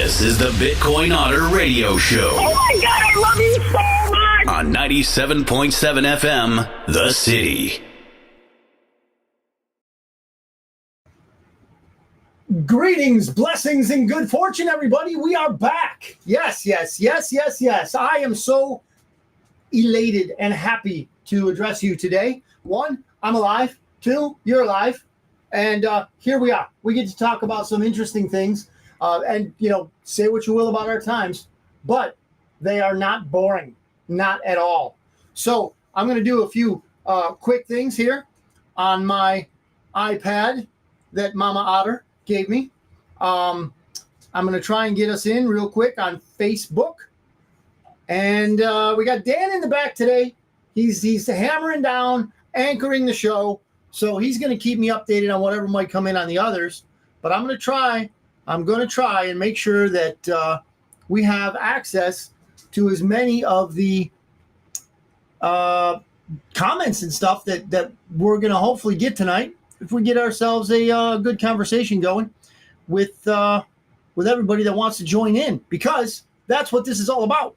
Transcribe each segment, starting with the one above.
This is the Bitcoin Otter Radio Show. Oh my God, I love you so much! On 97.7 FM, The City. Greetings, blessings, and good fortune, everybody. We are back. Yes. I am so elated and happy to address you today. One, I'm alive. Two, you're alive. And here we are. We get to talk about some interesting things. And, say what you will about our times, but they are not boring. Not at all. So I'm going to do a few quick things here on my iPad that Mama Otter gave me. I'm going to try and get us in real quick on Facebook. And we got Dan in the back today. He's hammering down, anchoring the show. So he's going to keep me updated on whatever might come in on the others. But I'm going to try and make sure that we have access to as many of the comments and stuff that we're going to hopefully get tonight if we get ourselves a good conversation going with everybody that wants to join in, because that's what this is all about.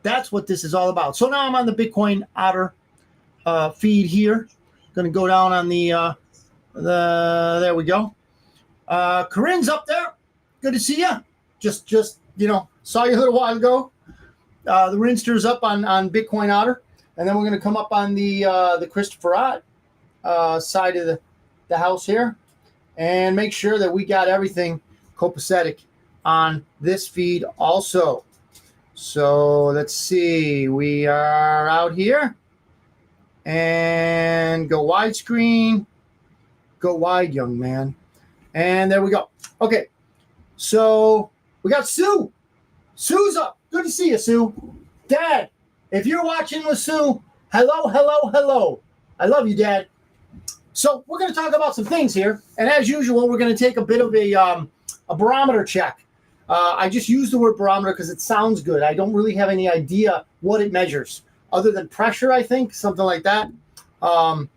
That's what this is all about. So now I'm on the Bitcoin Otter feed here. Going to go down on the there we go. Corinne's up there. Good to see you. Just saw you a little while ago. The Rinster's up on Bitcoin Otter, and then we're going to come up on the Christopher Ott side of the house here, and make sure that we got everything copacetic on this feed also. So let's see. We are out here, and go widescreen. Go wide, young man. And there we go. Okay. So we got Sue. Sue's up. Good to see you, Sue. Dad, if you're watching with Sue, hello. I love you, Dad. So we're going to talk about some things here. And as usual, we're going to take a bit of a barometer check. I just use the word barometer because it sounds good. I don't really have any idea what it measures, other than pressure, I think, something like that. But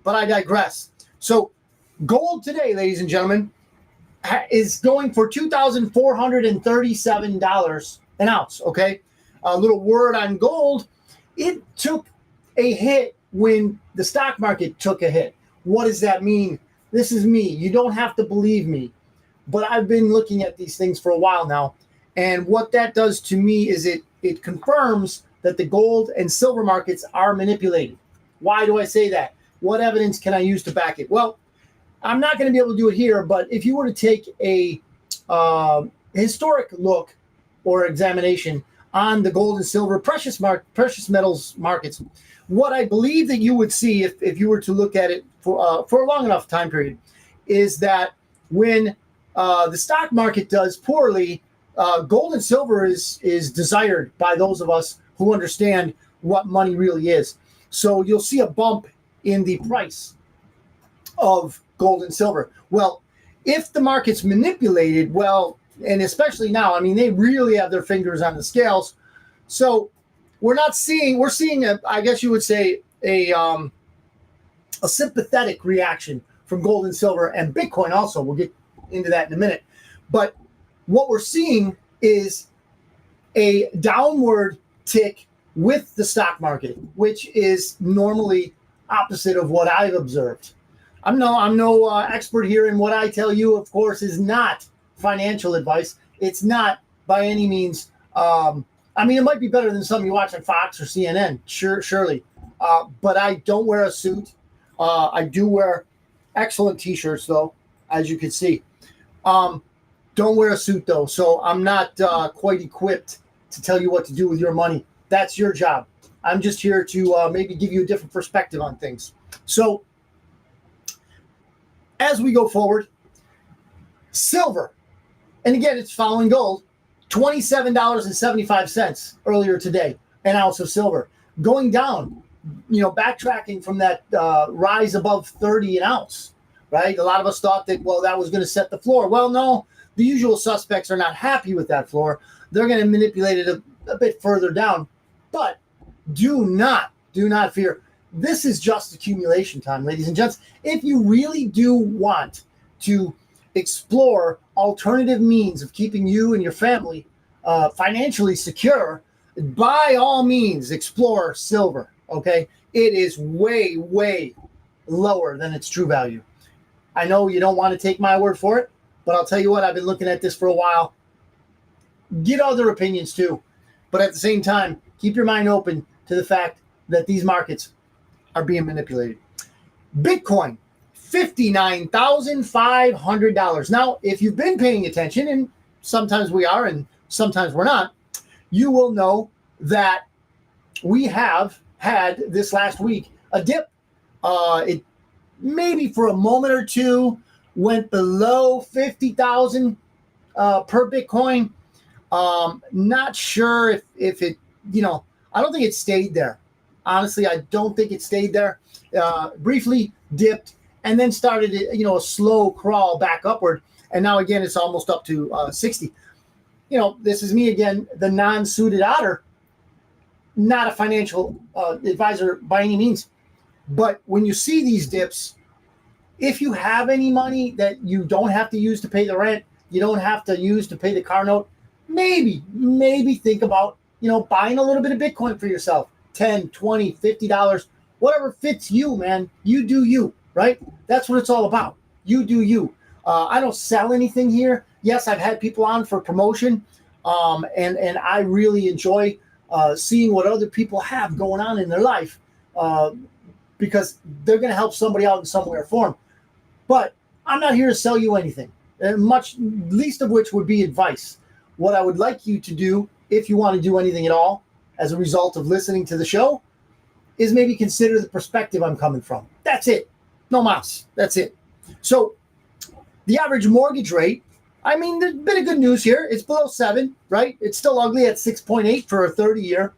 I digress. So gold today, ladies and gentlemen, is going for $2,437 an ounce, okay? A little word on gold. It took a hit when the stock market took a hit. What does that mean? This is me. You don't have to believe me. But I've been looking at these things for a while now. And what that does to me is it confirms that the gold and silver markets are manipulated. Why do I say that? What evidence can I use to back it? Well, I'm not going to be able to do it here, but if you were to take a historic look or examination on the gold and silver precious metals markets, what I believe that you would see if you were to look at it for a long enough time period is that when the stock market does poorly, gold and silver is desired by those of us who understand what money really is. So you'll see a bump in the price of gold and silver. Well, if the market's manipulated, and especially now, I mean, they really have their fingers on the scales. So we're seeing I guess you would say a sympathetic reaction from gold and silver and Bitcoin also. We'll get into that in a minute. But what we're seeing is a downward tick with the stock market, which is normally opposite of what I've observed. I'm no expert here, and what I tell you, of course, is not financial advice. It's not by any means. I mean, it might be better than some you watch on Fox or CNN, surely. But I don't wear a suit. I do wear excellent T-shirts, though, as you can see. Don't wear a suit, though, so I'm not quite equipped to tell you what to do with your money. That's your job. I'm just here to maybe give you a different perspective on things. So as we go forward, silver, and again, it's following gold, $27.75 earlier today, an ounce of silver, going down, backtracking from that rise above 30 an ounce, right? A lot of us thought that, that was going to set the floor. Well, no, the usual suspects are not happy with that floor. They're going to manipulate it a bit further down, but do not fear. This is just accumulation time, ladies and gents. If you really do want to explore alternative means of keeping you and your family financially secure, by all means, explore silver. Okay, it is way, way lower than its true value. I know you don't want to take my word for it, but I'll tell you what, I've been looking at this for a while. Get other opinions too, but at the same time, keep your mind open to the fact that these markets are being manipulated. Bitcoin, $59,500. Now, if you've been paying attention, and sometimes we are and sometimes we're not, you will know that we have had this last week a dip. It maybe for a moment or two went below 50,000 per Bitcoin. Not sure if it, I don't think it stayed there. Honestly, I don't think it stayed there. Briefly dipped and then started, a slow crawl back upward. And now again, it's almost up to 60. This is me again, the non-suited otter, not a financial advisor by any means. But when you see these dips, if you have any money that you don't have to use to pay the rent, you don't have to use to pay the car note, maybe think about, buying a little bit of Bitcoin for yourself. $10, $20, $50, whatever fits you, man. You do you, right? That's what it's all about. You do you. I don't sell anything here. Yes, I've had people on for promotion, and I really enjoy seeing what other people have going on in their life, because they're going to help somebody out in some way or form. But I'm not here to sell you anything, much least of which would be advice. What I would like you to do, if you want to do anything at all, as a result of listening to the show, is maybe consider the perspective I'm coming from. That's it. No mas. That's it. So the average mortgage rate, there's a bit of good news here. It's below 7, right? It's still ugly at 6.8 for a 30-year,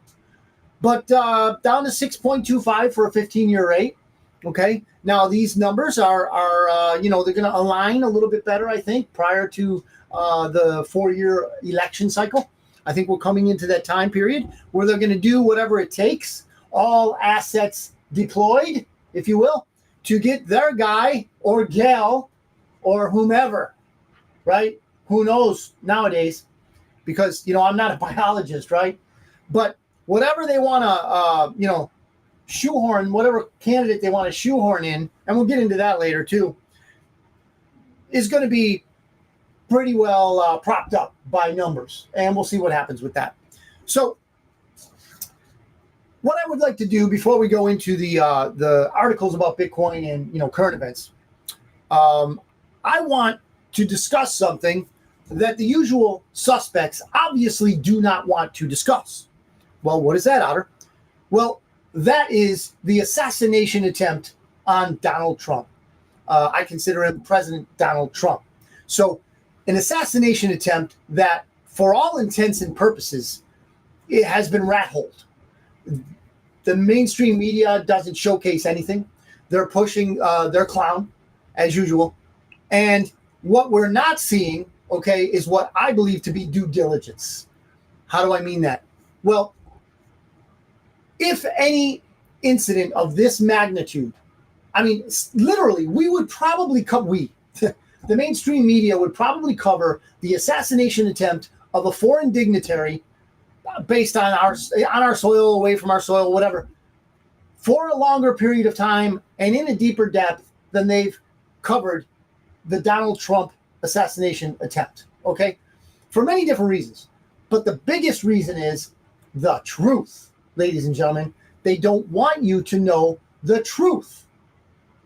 but down to 6.25 for a 15-year rate. Okay. Now these numbers are they're going to align a little bit better, I think, prior to the 4-year election cycle. I think we're coming into that time period where they're going to do whatever it takes, all assets deployed, if you will, to get their guy or gal or whomever, right? Who knows nowadays, because, I'm not a biologist, right? But whatever they want to, shoehorn, whatever candidate they want to shoehorn in, and we'll get into that later too, is going to be pretty well propped up by numbers, and we'll see what happens with that. So what I would like to do before we go into the articles about Bitcoin and current events, I want to discuss something that the usual suspects obviously do not want to discuss. Well, what is that, Otter? Well, that is the assassination attempt on Donald Trump. I consider him President Donald Trump. So an assassination attempt that, for all intents and purposes, it has been rat-holed. The mainstream media doesn't showcase anything. They're pushing their clown, as usual. And what we're not seeing, okay, is what I believe to be due diligence. How do I mean that? Well, if any incident of this magnitude, literally, we would probably the mainstream media would probably cover the assassination attempt of a foreign dignitary based on our soil, away from our soil, whatever, for a longer period of time and in a deeper depth than they've covered the Donald Trump assassination attempt, okay? For many different reasons. But the biggest reason is the truth, ladies and gentlemen. They don't want you to know the truth.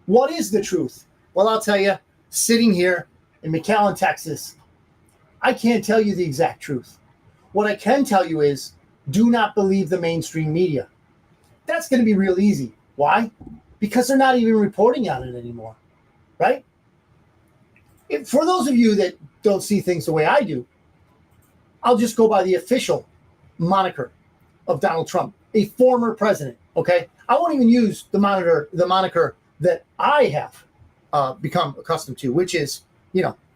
What is the truth? Well, I'll tell you, sitting here in McAllen, Texas, I can't tell you the exact truth. What I can tell you is, do not believe the mainstream media. That's going to be real easy. Why? Because they're not even reporting on it anymore, right? For those of you that don't see things the way I do, I'll just go by the official moniker of Donald Trump, a former president, okay? I won't even use the moniker that I have become accustomed to, which is,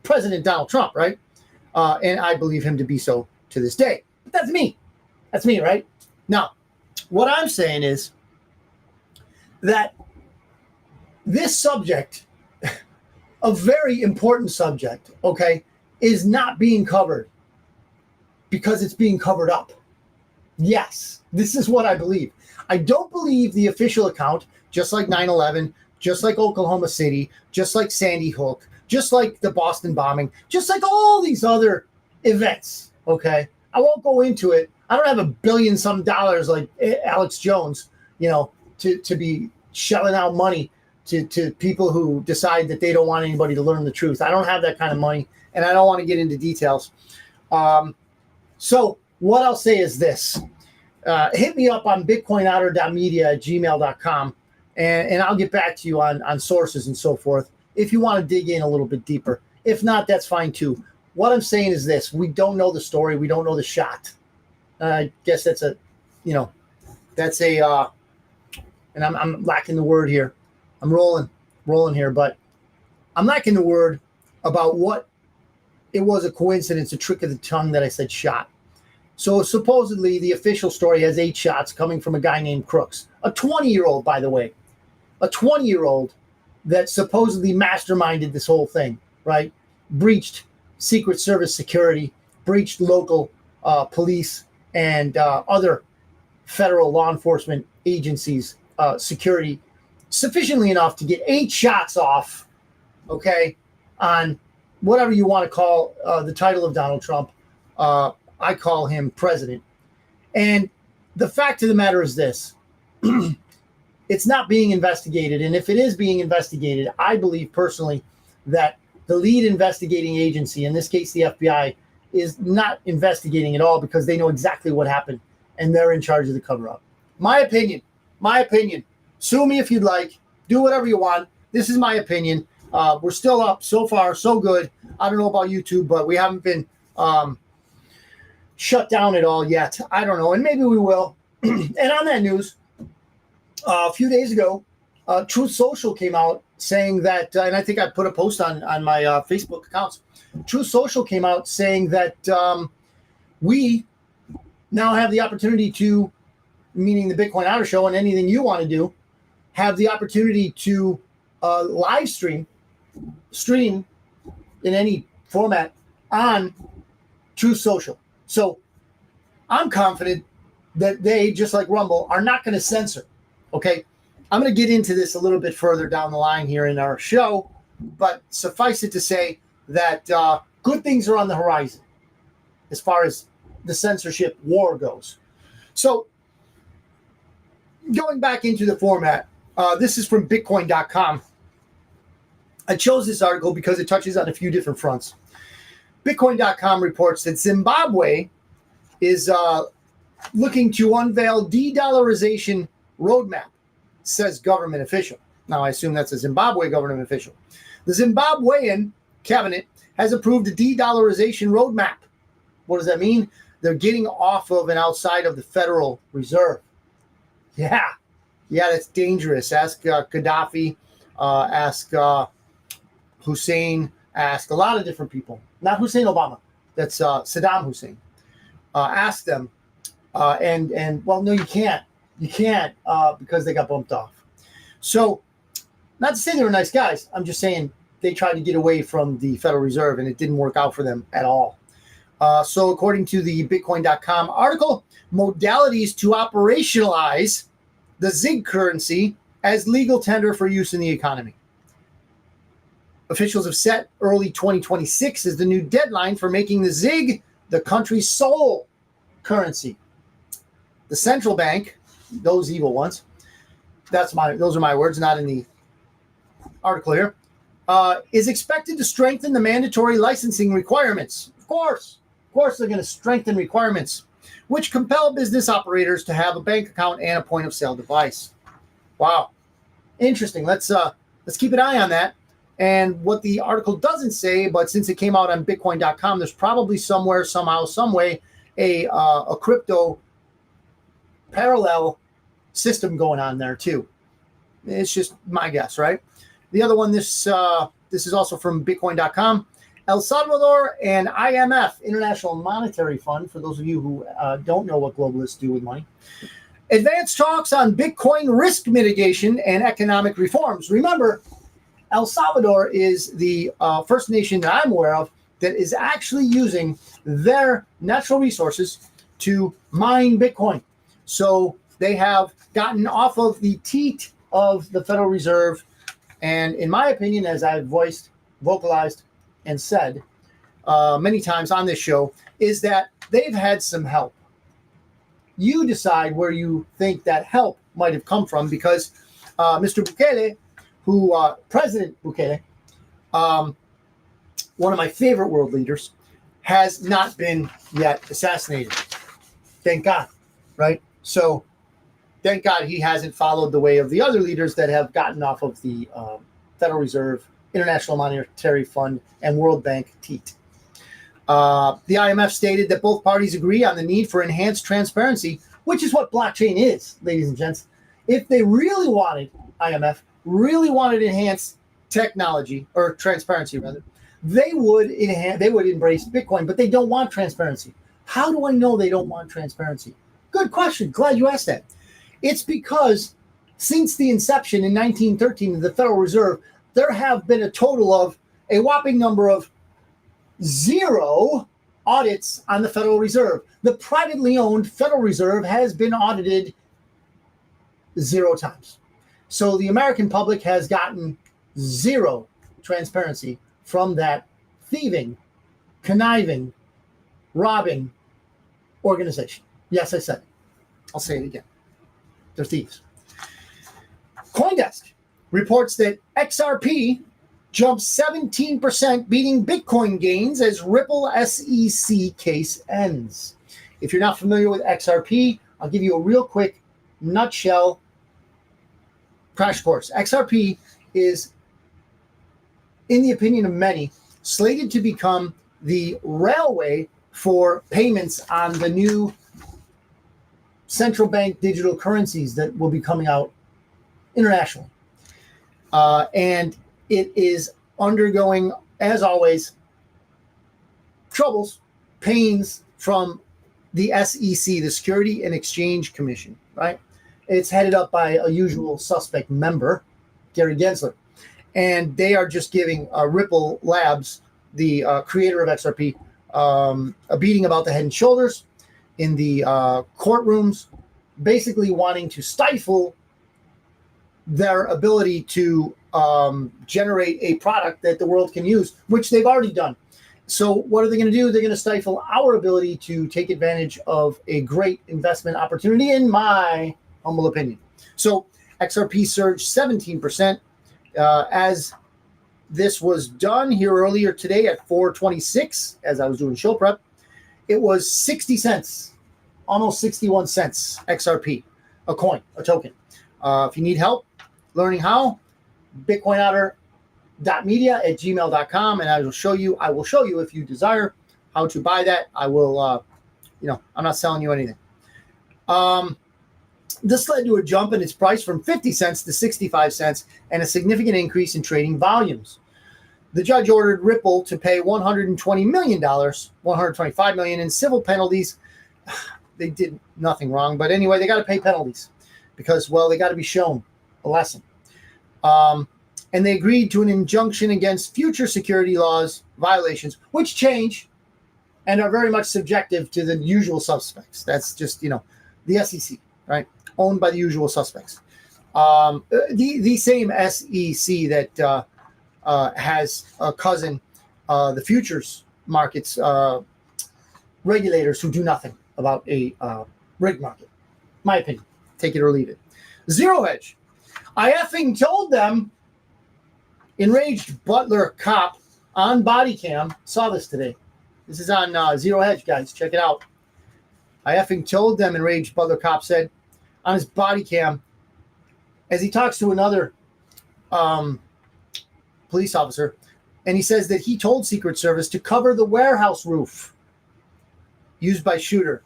President Donald Trump, right? And I believe him to be so to this day. But that's me. That's me, right? Now, what I'm saying is that this subject, a very important subject, okay, is not being covered because it's being covered up. Yes, this is what I believe. I don't believe the official account, just like 9/11, just like Oklahoma City, just like Sandy Hook, just like the Boston bombing, just like all these other events, okay? I won't go into it. I don't have $1 billion some dollars like Alex Jones, to be shelling out money to people who decide that they don't want anybody to learn the truth. I don't have that kind of money, and I don't want to get into details. So what I'll say is this. Hit me up on bitcoinotter.media@gmail.com, and I'll get back to you on sources and so forth if you want to dig in a little bit deeper. If not, that's fine too. What I'm saying is this. We don't know the story. We don't know the shot. I guess that's and I'm lacking the word here. I'm rolling here, but I'm lacking the word about what it was a coincidence, a trick of the tongue that I said shot. So supposedly the official story has 8 shots coming from a guy named Crooks, a 20-year-old, by the way, a 20-year-old that supposedly masterminded this whole thing, right? Breached Secret Service security, breached local police and other federal law enforcement agencies' security sufficiently enough to get 8 shots off, okay, on whatever you want to call the title of Donald Trump. I call him president. And the fact of the matter is this. It's not being investigated. And if it is being investigated, I believe personally that the lead investigating agency, in this case the FBI, is not investigating at all because they know exactly what happened and they're in charge of the cover-up. My opinion. Sue me if you'd like. Do whatever you want. This is my opinion. We're still up so far, so good. I don't know about YouTube, but we haven't been shut down at all yet. I don't know, and maybe we will. And on that news, a few days ago, Truth Social came out saying that, and I think I put a post on my Facebook accounts. Truth Social came out saying that we now have the opportunity to, meaning the Bitcoin Otter Show and anything you want to do, have the opportunity to live stream in any format on Truth Social. So I'm confident that they, just like Rumble, are not going to censor. Okay, I'm going to get into this a little bit further down the line here in our show, but suffice it to say that good things are on the horizon as far as the censorship war goes. So going back into the format, this is from Bitcoin.com. I chose this article because it touches on a few different fronts. Bitcoin.com reports that Zimbabwe is looking to unveil de-dollarization roadmap, says government official. Now, I assume that's a Zimbabwe government official. The Zimbabwean cabinet has approved a de-dollarization roadmap. What does that mean? They're getting off of and outside of the Federal Reserve. Yeah, that's dangerous. Ask Gaddafi, ask Hussein, ask a lot of different people. Not Hussein Obama. That's Saddam Hussein. Ask them. And well, no, you can't. You can't because they got bumped off. So, not to say they were nice guys. I'm just saying they tried to get away from the Federal Reserve and it didn't work out for them at all. So according to the Bitcoin.com article, modalities to operationalize the ZIG currency as legal tender for use in the economy. Officials have set early 2026 as the new deadline for making the ZIG the country's sole currency. The central bank, those evil ones, those are my words, not in the article here, is expected to strengthen the mandatory licensing requirements. Of course, they're going to strengthen requirements, which compel business operators to have a bank account and a point of sale device. Wow, interesting. Let's keep an eye on that. And what the article doesn't say, but since it came out on Bitcoin.com, there's probably somewhere, somehow, some way, a crypto parallel system going on there too. It's just my guess, right? The other one, this is also from Bitcoin.com. El Salvador and IMF, International Monetary Fund, for those of you who don't know what globalists do with money, advanced talks on Bitcoin risk mitigation and economic reforms. Remember, El Salvador is the first nation that I'm aware of that is actually using their natural resources to mine Bitcoin. So they have gotten off of the teat of the Federal Reserve. And in my opinion, as I've vocalized, and said many times on this show, is that they've had some help. You decide where you think that help might have come from, because Mr. Bukele, President Bukele, one of my favorite world leaders, has not been yet assassinated. Thank God, right? So thank God he hasn't followed the way of the other leaders that have gotten off of the Federal Reserve, International Monetary Fund, and World Bank teat. The IMF stated that both parties agree on the need for enhanced transparency, which is what blockchain is, ladies and gents. If they really wanted, IMF really wanted enhanced technology, or transparency rather, they would embrace Bitcoin, but they don't want transparency. How do I know they don't want transparency? Good question. Glad you asked that. It's because since the inception in 1913 of the Federal Reserve, there have been a total of a whopping number of 0 audits on the Federal Reserve. The privately owned Federal Reserve has been audited 0 times. So the American public has gotten 0 transparency from that thieving, conniving, robbing organization. Yes, I said it. I'll say it again. They're thieves. CoinDesk reports that XRP jumped 17%, beating Bitcoin gains as Ripple SEC case ends. If you're not familiar with XRP, I'll give you a real quick nutshell crash course. XRP is, in the opinion of many, slated to become the railway for payments on the new central bank digital currencies that will be coming out internationally. And it is undergoing, as always, troubles, pains from the SEC, the Security and Exchange Commission, right? It's headed up by a usual suspect member, Gary Gensler. And they are just giving Ripple Labs, the creator of XRP, a beating about the head and shoulders in the courtrooms, basically wanting to stifle their ability to generate a product that the world can use, which they've already done. So what are they going to do? They're going to stifle our ability to take advantage of a great investment opportunity, in my humble opinion. So XRP surged 17% as this was done here earlier today at 4:26, as I was doing show prep. It was 60 cents, almost 61 cents XRP, a coin, a token. If you need help learning how, bitcoinotter.media@gmail.com, and I will show you if you desire how to buy that. I will, I'm not selling you anything. This led to a jump in its price from 50 cents to 65 cents and a significant increase in trading volumes. The judge ordered Ripple to pay $120 million, $125 million in civil penalties. They did nothing wrong, but anyway, they got to pay penalties because, well, they got to be shown a lesson. And they agreed to an injunction against future security laws violations, which change and are very much subjective to the usual suspects. That's just, the SEC, right? Owned by the usual suspects. The same SEC that has a cousin, the futures markets regulators who do nothing about a rig market. My opinion. Take it or leave it. Zero Hedge. I effing told them. Enraged Butler cop on body cam saw this today. This is on Zero Hedge, guys. Check it out. I effing told them, enraged Butler cop said on his body cam as he talks to another police officer, and he says that he told Secret Service to cover the warehouse roof used by shooter.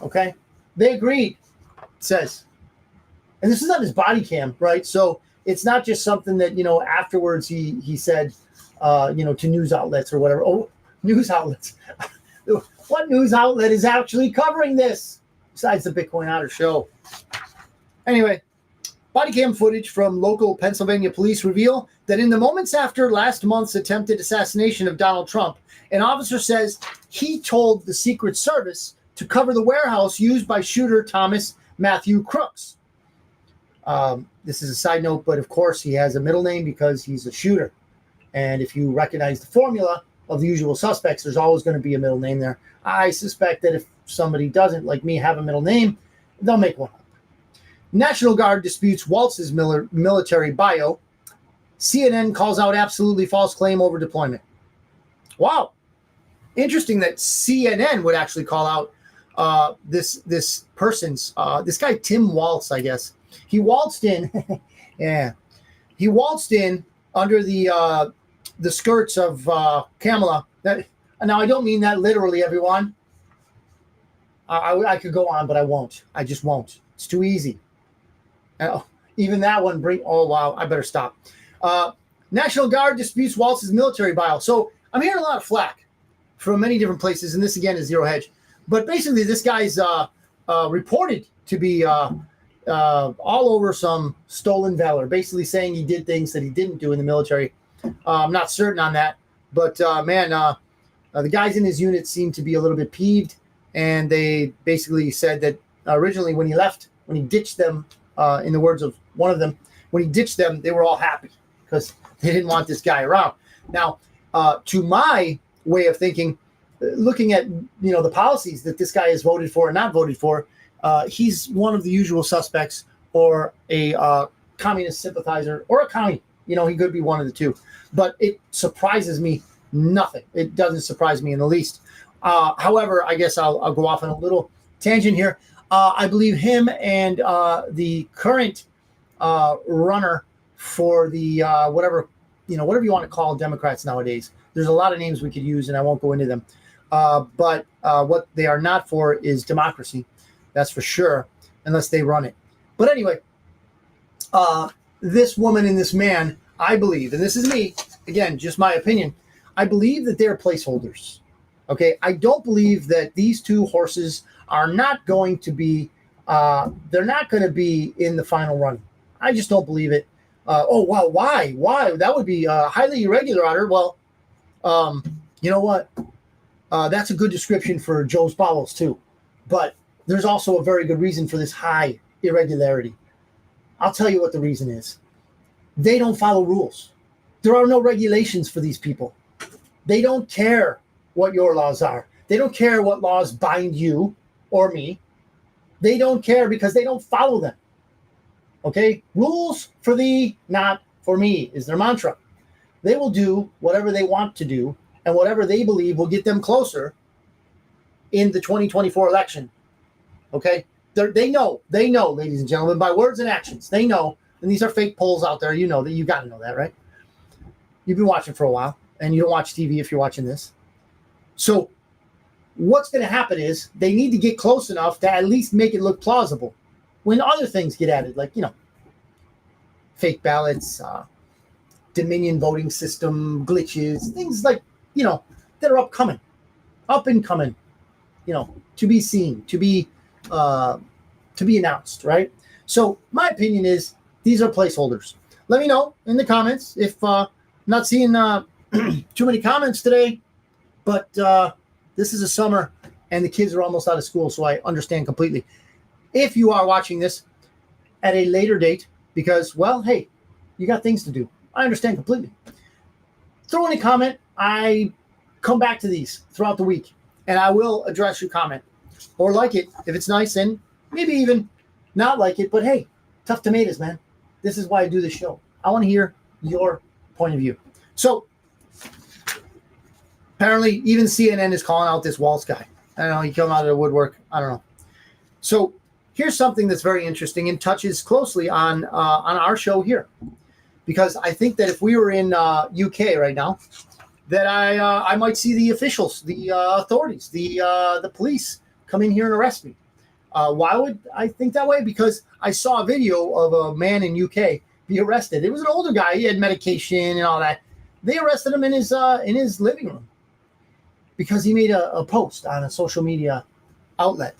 Okay? They agreed, it says. And this is on his body cam, right? So it's not just something that, afterwards he said, to news outlets or whatever. Oh, news outlets. What news outlet is actually covering this besides the Bitcoin Otter show? Anyway, Body cam footage from local Pennsylvania police reveal that in the moments after last month's attempted assassination of Donald Trump, an officer says he told the Secret Service to cover the warehouse used by shooter Thomas Matthew Crooks. This is a side note, but of course he has a middle name because he's a shooter. And if you recognize the formula of the usual suspects, there's always going to be a middle name there. I suspect that if somebody doesn't, like me, have a middle name, they'll make one up. National Guard disputes Waltz's military bio. CNN calls out absolutely false claim over deployment. Wow. Interesting that CNN would actually call out this person's, this guy, Tim Waltz, I guess. He waltzed in. Yeah. He waltzed in under the skirts of Kamala. Now, I don't mean that literally, everyone. I could go on, but I won't. I just won't. It's too easy. Even that one oh, wow, I better stop. National Guard disputes Waltz's military bio. So I'm hearing a lot of flack from many different places, and this, again, is Zero Hedge. But basically, this guy's reported to be all over some stolen valor, basically saying he did things that he didn't do in the military. I'm not certain on that. But, the guys in his unit seem to be a little bit peeved, and they basically said that originally when he ditched them, in the words of one of them, when he ditched them, they were all happy because they didn't want this guy around. Now, to my way of thinking, looking at the policies that this guy has voted for and not voted for, he's one of the usual suspects, or a communist sympathizer, or a commie. He could be one of the two. But it surprises me nothing. It doesn't surprise me in the least. However, I guess I'll go off on a little tangent here. I believe him and the current runner for the whatever you want to call Democrats nowadays. There's a lot of names we could use, and I won't go into them. But what they are not for is democracy. That's for sure, unless they run it. But anyway, this woman and this man, I believe, and this is me, again, just my opinion, I believe that they're placeholders. Okay, I don't believe that these two horses are not going to be, they're not going to be in the final run. I just don't believe it. Oh, wow, why? Why? That would be highly irregular, Otter. Well, you know what? That's a good description for Joe's bowels, too. But there's also a very good reason for this high irregularity. I'll tell you what the reason is. They don't follow rules. There are no regulations for these people. They don't care what your laws are. They don't care what laws bind you or me. They don't care because they don't follow them. Okay? Rules for thee, not for me, is their mantra. They will do whatever they want to do, and whatever they believe will get them closer in the 2024 election. Okay? They know, ladies and gentlemen, by words and actions. They know, and these are fake polls out there. You know that. You got to know that, right? You've been watching for a while, and you don't watch TV if you're watching this. So what's going to happen is they need to get close enough to at least make it look plausible when other things get added, like, fake ballots, Dominion voting system glitches, things like, that are up and coming, to be seen, to be announced, right? So my opinion is these are placeholders. Let me know in the comments if I'm not seeing too many comments today, but this is a summer and the kids are almost out of school, so I understand completely. If you are watching this at a later date because, well, hey, you got things to do. I understand completely. Throw in a comment. I come back to these throughout the week, and I will address your comment or like it if it's nice, and maybe even not like it. But hey, tough tomatoes, man. This is why I do this show. I want to hear your point of view. So apparently, even CNN is calling out this Waltz guy. I don't know. He came out of the woodwork. I don't know. So here's something that's very interesting and touches closely on our show here, because I think that if we were in UK right now, that I might see the officials, the authorities, the police come in here and arrest me. Why would I think that way? Because I saw a video of a man in UK be arrested. It was an older guy. He had medication and all that. They arrested him in his living room because he made a post on a social media outlet.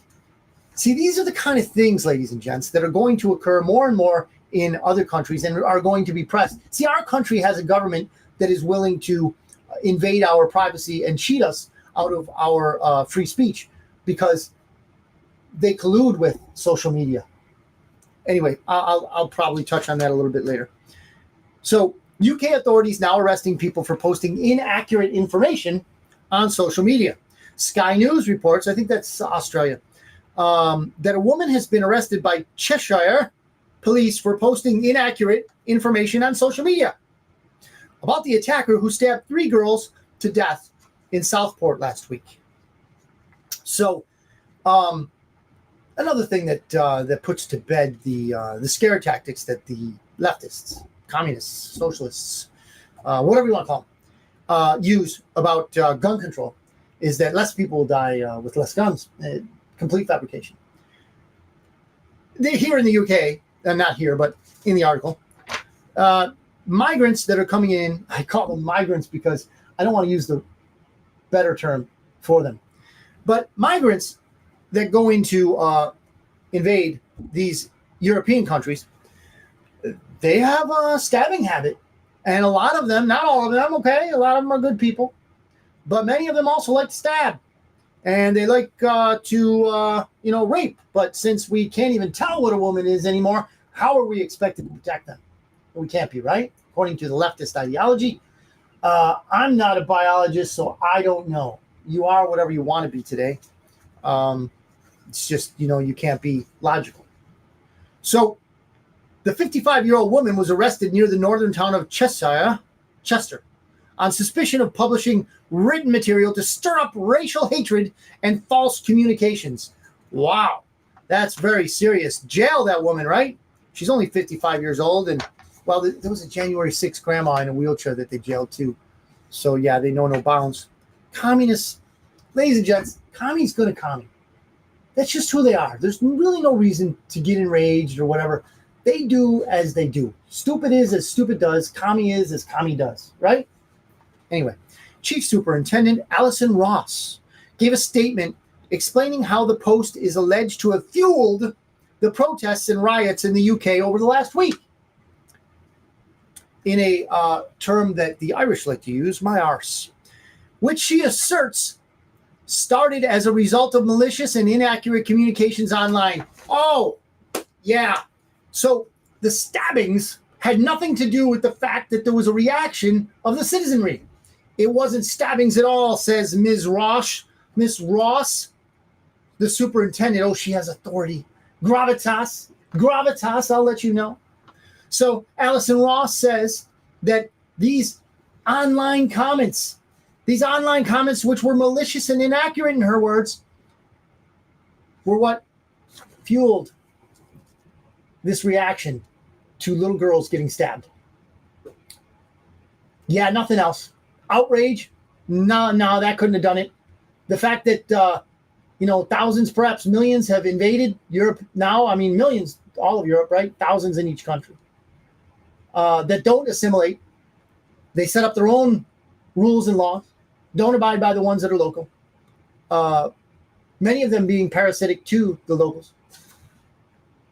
See, these are the kind of things, ladies and gents, that are going to occur more and more in other countries and are going to be pressed. See, our country has a government that is willing to invade our privacy and cheat us out of our free speech because they collude with social media. Anyway, I'll probably touch on that a little bit later. So UK authorities now arresting people for posting inaccurate information on social media. Sky News reports, I think that's Australia, that a woman has been arrested by Cheshire police for posting inaccurate information on social media about the attacker who stabbed 3 girls to death in Southport last week. So, another thing that puts to bed the scare tactics that the leftists, communists, socialists, whatever you want to call them, use about gun control is that less people will die with less guns. Complete fabrication. Here in the UK, not here, but in the article, migrants that are coming in, I call them migrants because I don't want to use the better term for them, but migrants that go into invade these European countries, they have a stabbing habit. And a lot of them, not all of them, okay, a lot of them are good people, but many of them also like to stab. And they like to rape. But since we can't even tell what a woman is anymore, how are we expected to protect them? We can't be, right? According to the leftist ideology. I'm not a biologist, so I don't know. You are whatever you want to be today. It's just, you can't be logical. So the 55-year-old woman was arrested near the northern town of Chester, on suspicion of publishing written material to stir up racial hatred and false communications. Wow, that's very serious. Jail that woman, right? She's only 55 years old, and well, there was a January 6th grandma in a wheelchair that they jailed too. So yeah, they know no bounds. Communists, ladies and gents, commies gonna commie. That's just who they are. There's really no reason to get enraged or whatever. They do as they do. Stupid is as stupid does. Commie is as commie does, right? Anyway, Chief Superintendent Alison Ross gave a statement explaining how the post is alleged to have fueled the protests and riots in the UK over the last week. In a term that the Irish like to use, my arse, which she asserts started as a result of malicious and inaccurate communications online. Oh, yeah. So the stabbings had nothing to do with the fact that there was a reaction of the citizenry. It wasn't stabbings at all, says Ms. Ross. Miss Ross, the superintendent. Oh, she has authority. Gravitas, I'll let you know. So Alison Ross says that these online comments, which were malicious and inaccurate in her words, were what fueled this reaction to little girls getting stabbed. Yeah, nothing else. Outrage? No, that couldn't have done it. The fact that, thousands, perhaps millions have invaded Europe now. I mean, millions, all of Europe, right? Thousands in each country. That don't assimilate. They set up their own rules and laws. Don't abide by the ones that are local. Many of them being parasitic to the locals.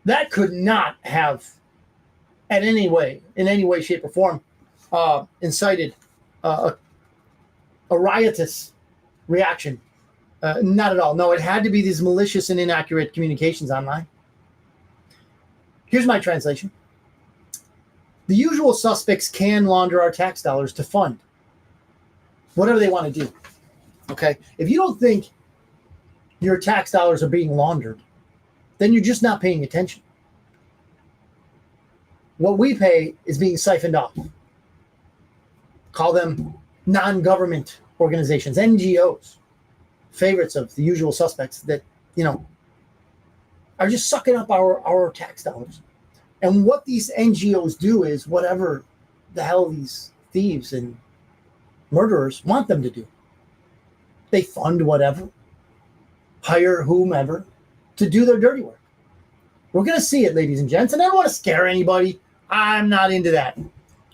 That could not have, in any way, shape, or form, incited a riotous reaction. Not at all. No, it had to be these malicious and inaccurate communications online. Here's my translation. The usual suspects can launder our tax dollars to fund whatever they want to do. Okay? If you don't think your tax dollars are being laundered, then you're just not paying attention. What we pay is being siphoned off. Call them non-government organizations, NGOs, favorites of the usual suspects that, are just sucking up our tax dollars. And what these NGOs do is whatever the hell these thieves and murderers want them to do. They fund whatever, hire whomever to do their dirty work. We're going to see it, ladies and gents. And I don't want to scare anybody. I'm not into that.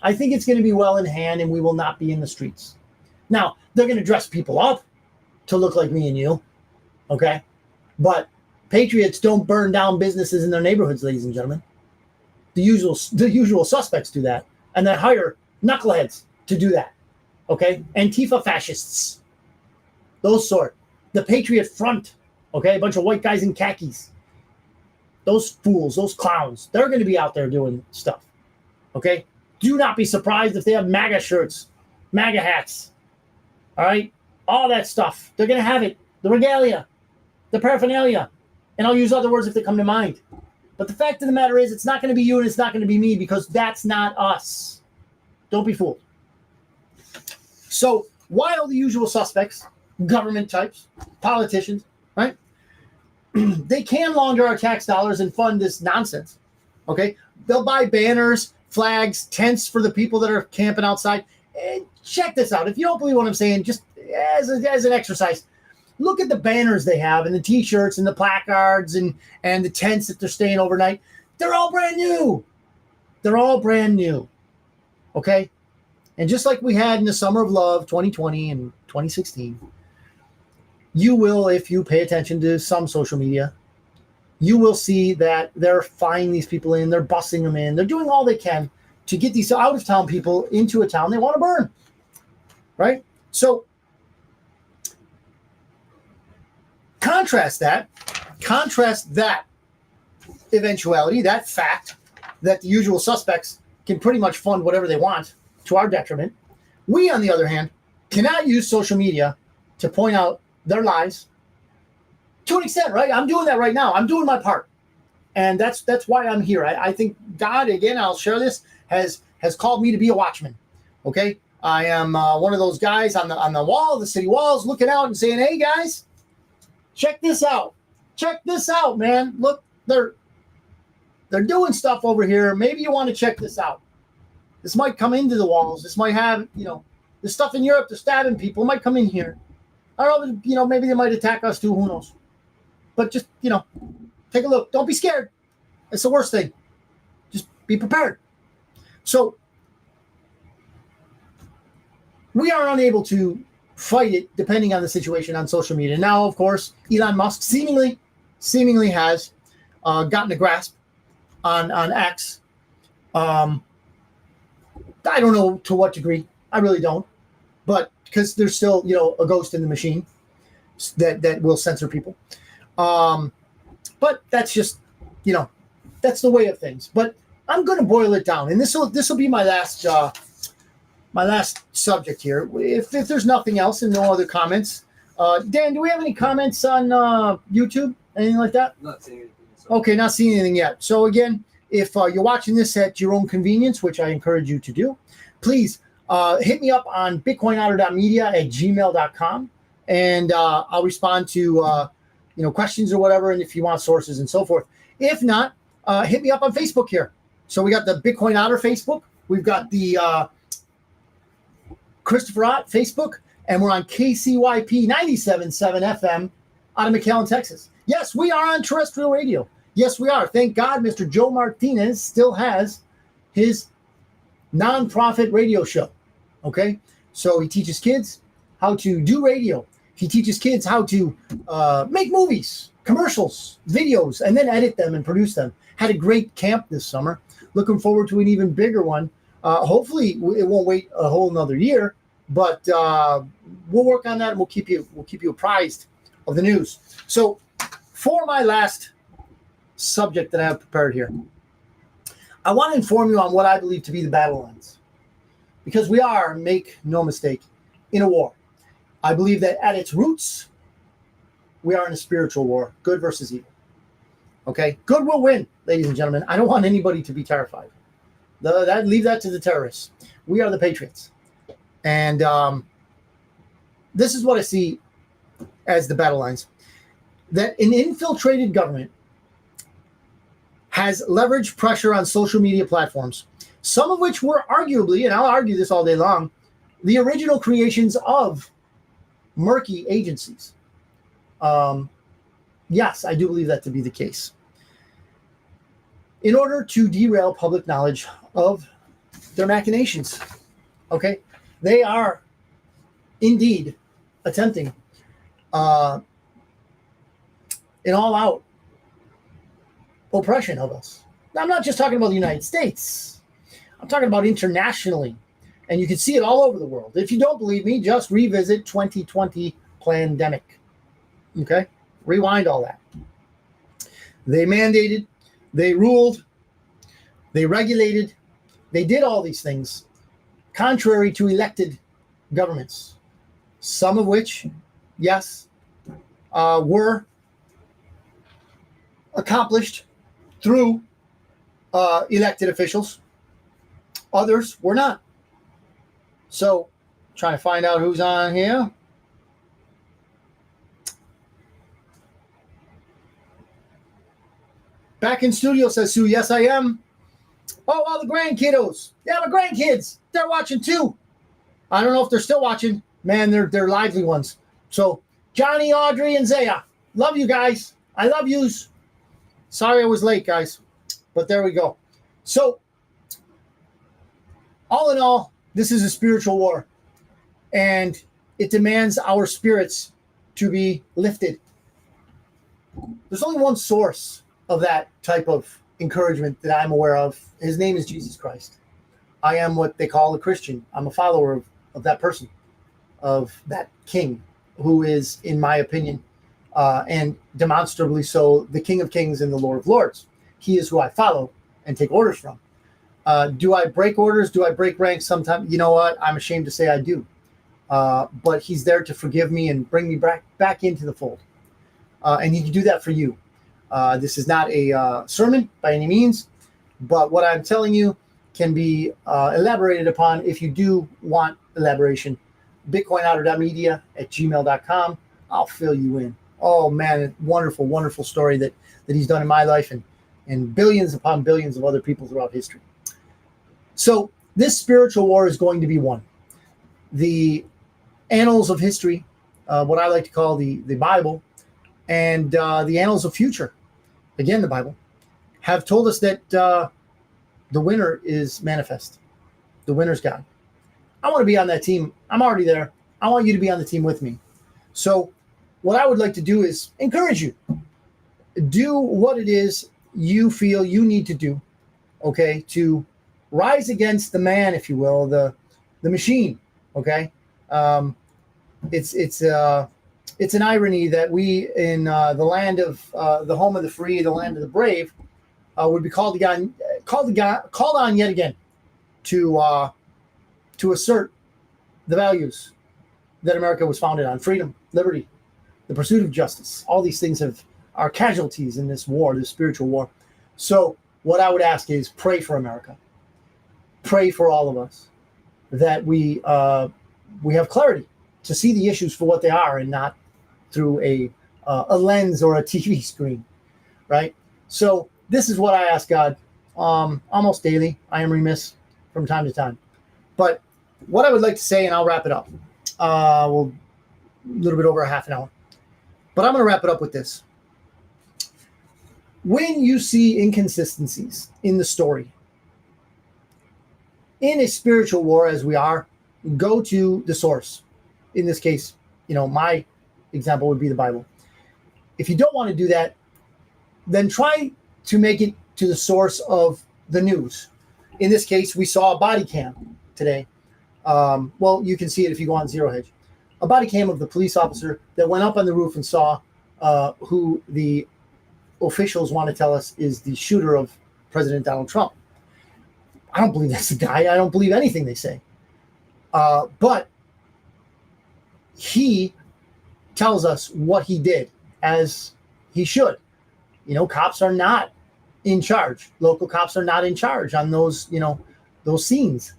I think it's going to be well in hand and we will not be in the streets. Now, they're going to dress people up to look like me and you. Okay? But patriots don't burn down businesses in their neighborhoods, ladies and gentlemen. the usual suspects do that, and then hire knuckleheads to do that. Okay, Antifa fascists, those sort, the Patriot Front. Okay, a bunch of white guys in khakis. Those fools, those clowns, they're going to be out there doing stuff. Okay, do not be surprised if they have MAGA shirts, MAGA hats. All right, all that stuff. They're going to have it. The regalia, the paraphernalia, and I'll use other words if they come to mind. But the fact of the matter is, it's not going to be you and it's not going to be me, because that's not us. Don't be fooled. So while the usual suspects, government types, politicians, right, they can launder our tax dollars and fund this nonsense. Okay, they'll buy banners, flags, tents for the people that are camping outside. And check this out. If you don't believe what I'm saying, just as an exercise, look at the banners they have and the T-shirts and the placards and the tents that they're staying overnight. They're all brand new. They're all brand new. Okay? And just like we had in the Summer of Love 2020 and 2016, you will, if you pay attention to some social media, you will see that they're flying these people in, they're busing them in, they're doing all they can to get these out-of-town people into a town they want to burn. Right? So contrast that eventuality, that fact that the usual suspects can pretty much fund whatever they want to our detriment. We, on the other hand, cannot use social media to point out their lies to an extent, right? I'm doing that right now. I'm doing my part. And that's why I'm here. I think God, again, I'll share this, has called me to be a watchman. Okay? I am one of those guys on the wall, the city walls, looking out and saying, hey, guys, check this out. Check this out, man. Look, they're doing stuff over here. Maybe you want to check this out. This might come into the walls. This might have, the stuff in Europe, they're stabbing people, might come in here. I don't know, maybe they might attack us too. Who knows? But just, take a look. Don't be scared. It's the worst thing. Just be prepared. So we are unable to fight it depending on the situation on social media. Now, of course, Elon Musk seemingly has gotten a grasp on X. I don't know to what degree. I really don't. But because there's still, a ghost in the machine that will censor people. But that's just, that's the way of things. But I'm going to boil it down, and this will be my last subject here. If there's nothing else and no other comments, Dan, do we have any comments on YouTube? Anything like that? Not seeing anything. Okay, not seeing anything yet. So again, if you're watching this at your own convenience, which I encourage you to do, please hit me up on bitcoinotter.media@gmail.com, and I'll respond to questions or whatever, and if you want sources and so forth. If not, hit me up on Facebook here. So we got the Bitcoin Otter Facebook, we've got the Christopher Ott Facebook, and we're on KCYP 97.7 FM out of McAllen, Texas. Yes, we are on terrestrial radio. Yes, we are. Thank God Mr. Joe Martinez still has his nonprofit radio show. Okay? So he teaches kids how to do radio. He teaches kids how to make movies, commercials, videos, and then edit them and produce them. Had a great camp this summer. Looking forward to an even bigger one. Hopefully it won't wait a whole another year, but we'll work on that and we'll keep you apprised of the news. So for my last subject that I have prepared here, I want to inform you on what I believe to be the battle lines, because we are, make no mistake, in a war. I believe that at its roots, we are in a spiritual war, good versus evil. Okay, good will win, ladies and gentlemen. I don't want anybody to be terrified. Leave that to the terrorists. We are the patriots, and this is what I see as the battle lines. That an infiltrated government has leveraged pressure on social media platforms, some of which were arguably, and I'll argue this all day long, the original creations of murky agencies. Yes, I do believe that to be the case. In order to derail public knowledge of their machinations. Okay? They are indeed attempting an all-out oppression of us. I'm not just talking about the United States. I'm talking about internationally. And you can see it all over the world. If you don't believe me, just revisit 2020 pandemic. Okay? Rewind all that. They mandated, they ruled, they regulated, they did all these things contrary to elected governments, some of which, yes, were accomplished through elected officials. Others were not. So, trying to find out who's on here. Back in studio, says Sue. Yes, I am. Oh, all the grandkiddos. Yeah, my grandkids. They're watching too. I don't know if they're still watching. Man, they're lively ones. So, Johnny, Audrey, and Zaya. Love you guys. I love yous. Sorry I was late, guys. But there we go. So, all in all, this is a spiritual war. And it demands our spirits to be lifted. There's only one source of that type of encouragement that I'm aware of. His name is Jesus Christ. I am what they call a Christian. I'm a follower of that person, of that king, who is, in my opinion, and demonstrably so, the King of Kings and the Lord of Lords. He is who I follow and take orders from. Do I break orders? Do I break ranks sometimes? You know what? I'm ashamed to say I do. But he's there to forgive me and bring me back into the fold. And he can do that for you. This is not a sermon by any means, but what I'm telling you can be elaborated upon if you do want elaboration. BitcoinOuter.media@gmail.com. I'll fill you in. Oh man, wonderful, wonderful story that he's done in my life and billions upon billions of other people throughout history. So this spiritual war is going to be won. The annals of history, what I like to call the Bible, and the annals of future, again the Bible, have told us that the winner is manifest. The winner's God. I want to be on that team. I'm already there. I want you to be on the team with me. So what I would like to do is encourage you. Do what it is you feel you need to do, okay, to rise against the man, if you will, the machine, okay? It's an irony that we in the land of the home of the free, the land of the brave, would be called on yet again to assert the values that America was founded on: freedom, liberty, the pursuit of justice. All these things are casualties in this war, this spiritual war. So what I would ask is pray for America. Pray for all of us that we have clarity to see the issues for what they are and not through a lens or a TV screen, right? So this is what I ask God almost daily. I am remiss from time to time. But what I would like to say, and I'll wrap it up. Well, a little bit over a half an hour. But I'm going to wrap it up with this. When you see inconsistencies in the story, in a spiritual war as we are, go to the source. In this case, my example would be the Bible. If you don't want to do that, then try to make it to the source of the news. In this case, we saw a body cam today. Well, you can see it if you go on Zero Hedge. A body cam of the police officer that went up on the roof and saw who the officials want to tell us is the shooter of President Donald Trump. I don't believe that's the guy. I don't believe anything they say. But he tells us what he did, as he should. Cops are not in charge. Local cops are not in charge on those scenes.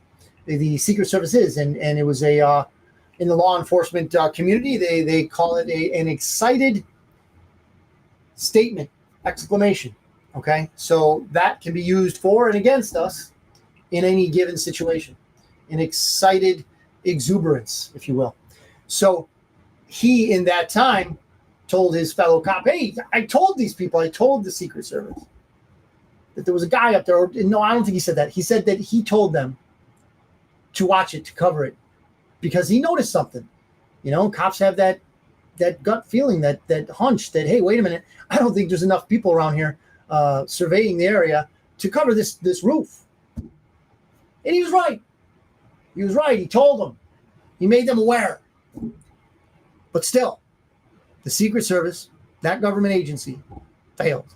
The Secret Service is, and it was in the law enforcement community, they call it an excited statement, exclamation. Okay, so that can be used for and against us in any given situation. An excited exuberance, if you will. So he, in that time, told his fellow cop, hey, I told these people, I told the Secret Service that there was a guy up there. No, I don't think he said that. He said that he told them to watch it, to cover it, because he noticed something. Cops have that gut feeling, that hunch that, hey, wait a minute, I don't think there's enough people around here surveying the area to cover this roof. And he was right. He was right. He told them. He made them aware. But still, the Secret Service, that government agency, failed.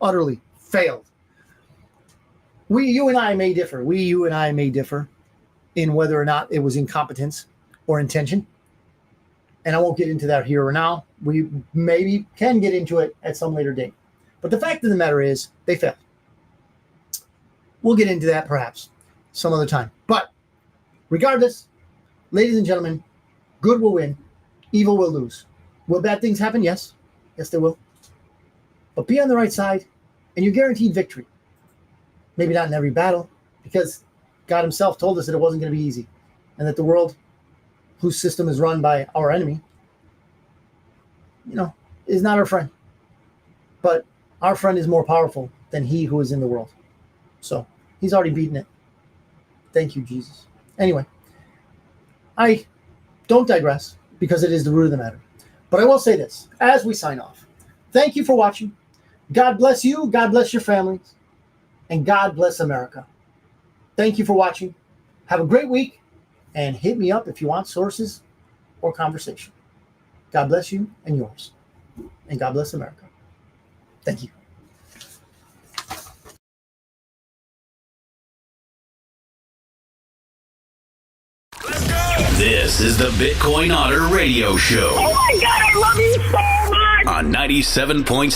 Utterly failed. You and I may differ in whether or not it was incompetence or intention. And I won't get into that here or now. We maybe can get into it at some later date. But the fact of the matter is, they failed. We'll get into that perhaps some other time. But regardless, ladies and gentlemen, good will win, evil will lose. Will bad things happen? Yes. Yes, they will. But be on the right side, and you're guaranteed victory. Maybe not in every battle, because God himself told us that it wasn't going to be easy, and that the world whose system is run by our enemy, is not our friend. But our friend is more powerful than he who is in the world. So he's already beaten it. Thank you, Jesus. Anyway, I don't digress because it is the root of the matter. But I will say this as we sign off. Thank you for watching. God bless you. God bless your families. And God bless America. Thank you for watching. Have a great week. And hit me up if you want sources or conversation. God bless you and yours. And God bless America. Thank you. This is the Bitcoin Otter Radio Show Oh my God, I love you so much. on 97.7